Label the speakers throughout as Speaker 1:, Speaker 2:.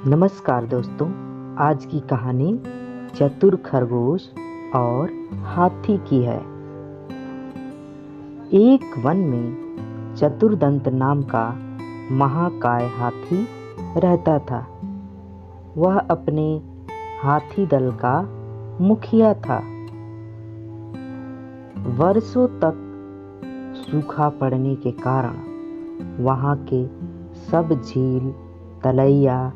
Speaker 1: नमस्कार दोस्तों। आज की कहानी चतुर खरगोश और हाथी की है। एक वन में चतुर्दंत नाम का महाकाय हाथी रहता था। वह अपने हाथी दल का मुखिया था। वर्षों तक सूखा पड़ने के कारण वहाँ के सब झील, तलैया,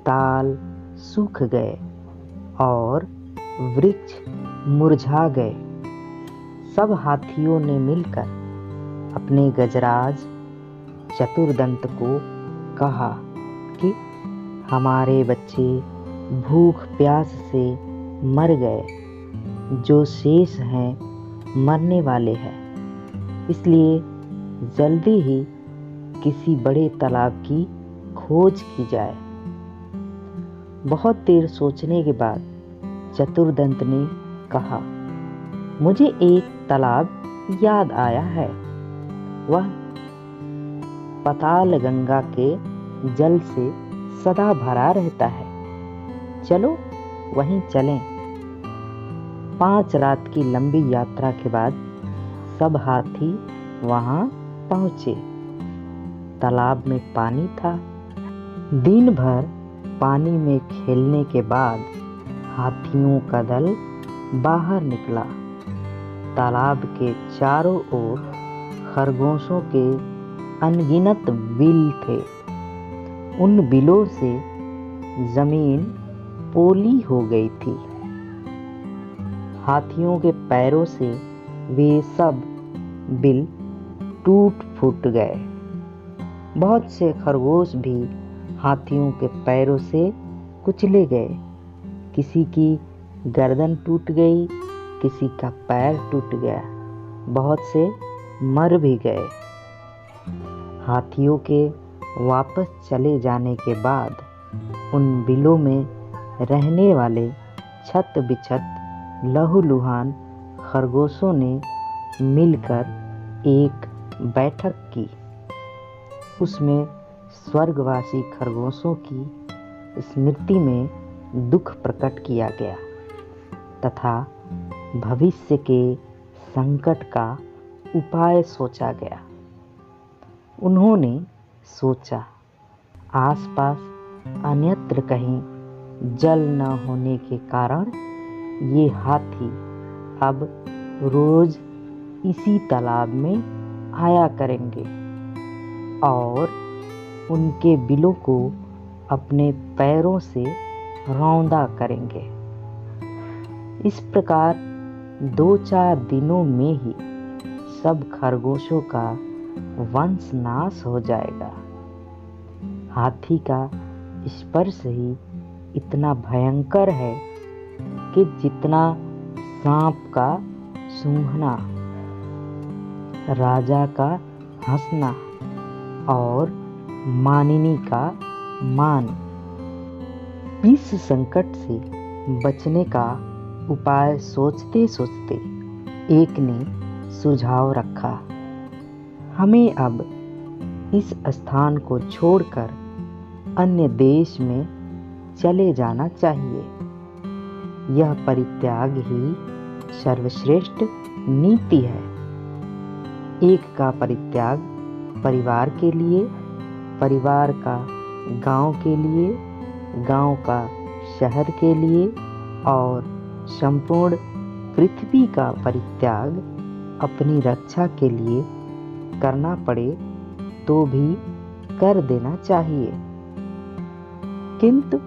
Speaker 1: ताल सूख गए और वृक्ष मुरझा गए। सब हाथियों ने मिलकर अपने गजराज चतुर्दंत को कहा कि हमारे बच्चे भूख प्यास से मर गए, जो शेष हैं मरने वाले हैं, इसलिए जल्दी ही किसी बड़े तालाब की खोज की जाए। बहुत देर सोचने के बाद चतुर्दंत ने कहा, मुझे एक तालाब याद आया है। वह पाताल गंगा के जल से सदा भरा रहता है। चलो वहीं चलें। 5 रात की लंबी यात्रा के बाद सब हाथी वहां पहुंचे। तालाब में पानी था। दिन भर पानी में खेलने के बाद हाथियों का दल बाहर निकला। तालाब के चारों ओर खरगोशों के अनगिनत बिल थे। उन बिलों से जमीन पोली हो गई थी। हाथियों के पैरों से वे सब बिल टूट फूट गए। बहुत से खरगोश भी हाथियों के पैरों से कुचले गए। किसी की गर्दन टूट गई, किसी का पैर टूट गया, बहुत से मर भी गए। हाथियों के वापस चले जाने के बाद उन बिलों में रहने वाले छत बिछत लहूलुहान खरगोशों ने मिलकर एक बैठक की। उसमें स्वर्गवासी खरगोशों की स्मृति में दुख प्रकट किया गया तथा भविष्य के संकट का उपाय सोचा गया। उन्होंने सोचा, आसपास अन्यत्र कहीं जल न होने के कारण ये हाथी अब रोज इसी तालाब में आया करेंगे और उनके बिलों को अपने पैरों से रौंदा करेंगे। इस प्रकार 2-4 दिनों में ही सब खरगोशों का वंश नाश हो जाएगा। हाथी का स्पर्श ही इतना भयंकर है कि जितना सांप का सूंघना, राजा का हंसना और मानिनी का मान। इस संकट से बचने का उपाय सोचते सोचते एक ने सुझाव रखा, हमें अब इस स्थान को छोड़कर अन्य देश में चले जाना चाहिए। यह परित्याग ही सर्वश्रेष्ठ नीति है। एक का परित्याग परिवार के लिए, परिवार का गांव के लिए, गांव का शहर के लिए और संपूर्ण पृथ्वी का परित्याग अपनी रक्षा के लिए करना पड़े तो भी कर देना चाहिए। किंतु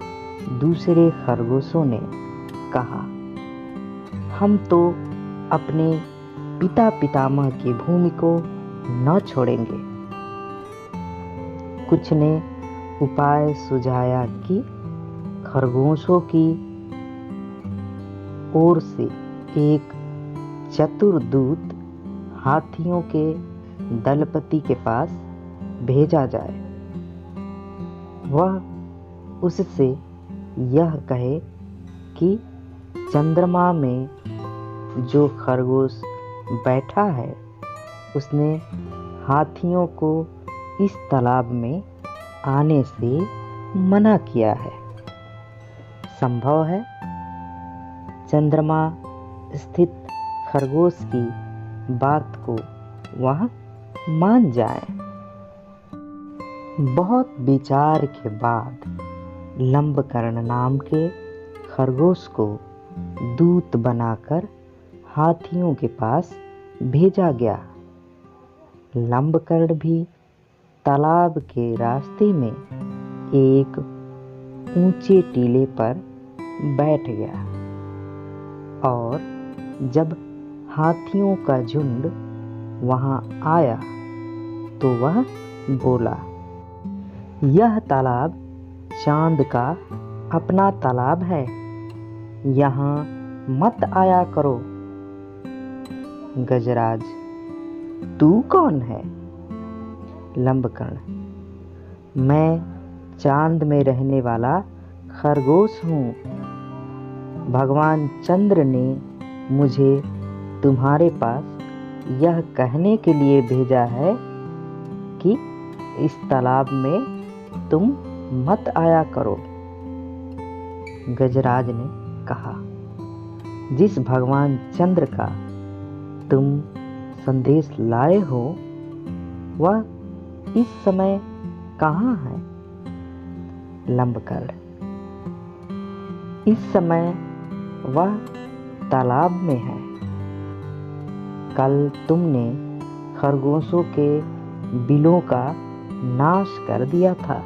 Speaker 1: दूसरे खरगोशों ने कहा, हम तो अपने पिता पितामह की भूमि को न छोड़ेंगे। कुछ ने उपाय सुझाया कि खरगोशों की ओर से एक चतुर दूत हाथियों के दलपति के पास भेजा जाए। वह उससे यह कहे कि चंद्रमा में जो खरगोश बैठा है उसने हाथियों को इस तालाब में आने से मना किया है। संभव है चंद्रमा स्थित खरगोश की बात को वह मान जाए। बहुत विचार के बाद लंबकर्ण नाम के खरगोश को दूत बनाकर हाथियों के पास भेजा गया। लंबकर्ण भी तालाब के रास्ते में एक ऊंचे टीले पर बैठ गया और जब हाथियों का झुंड वहां आया तो वह बोला, यह तालाब चांद का अपना तालाब है, यहाँ मत आया करो। गजराज, तू कौन है? लंबकर्ण, मैं चांद में रहने वाला खरगोश हूँ। भगवान चंद्र ने मुझे तुम्हारे पास यह कहने के लिए भेजा है कि इस तालाब में तुम मत आया करो। गजराज ने कहा, जिस भगवान चंद्र का तुम संदेश लाए हो वह इस समय कहाँ है? लंबकर्ण, इस समय वह तालाब में है। कल तुमने खरगोशों के बिलों का नाश कर दिया था।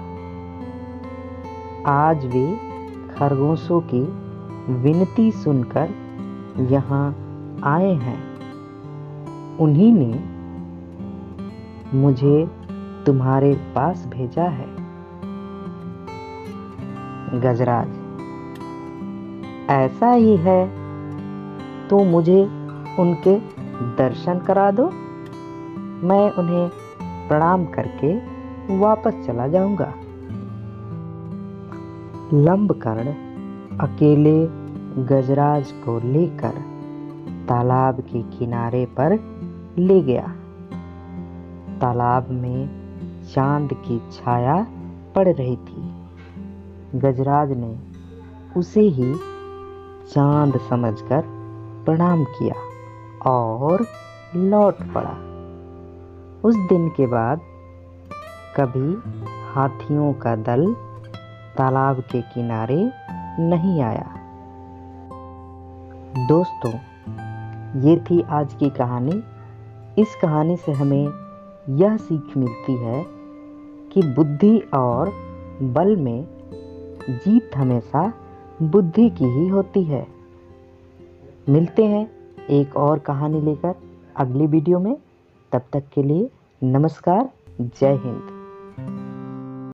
Speaker 1: आज वे खरगोशों की विनती सुनकर यहाँ आए हैं। उन्हीं ने मुझे तुम्हारे पास भेजा है। गजराज, ऐसा ही है तो मुझे उनके दर्शन करा दो, मैं उन्हें प्रणाम करके वापस चला जाऊंगा। लंबकर्ण अकेले गजराज को लेकर तालाब के किनारे पर ले गया। तालाब में चांद की छाया पड़ रही थी। गजराज ने उसे ही चांद समझकर प्रणाम किया और लौट पड़ा। उस दिन के बाद कभी हाथियों का दल तालाब के किनारे नहीं आया। दोस्तों, ये थी आज की कहानी। इस कहानी से हमें यह सीख मिलती है कि बुद्धि और बल में जीत हमेशा बुद्धि की ही होती है। मिलते हैं एक और कहानी लेकर अगली वीडियो में। तब तक के लिए नमस्कार, जय हिंद।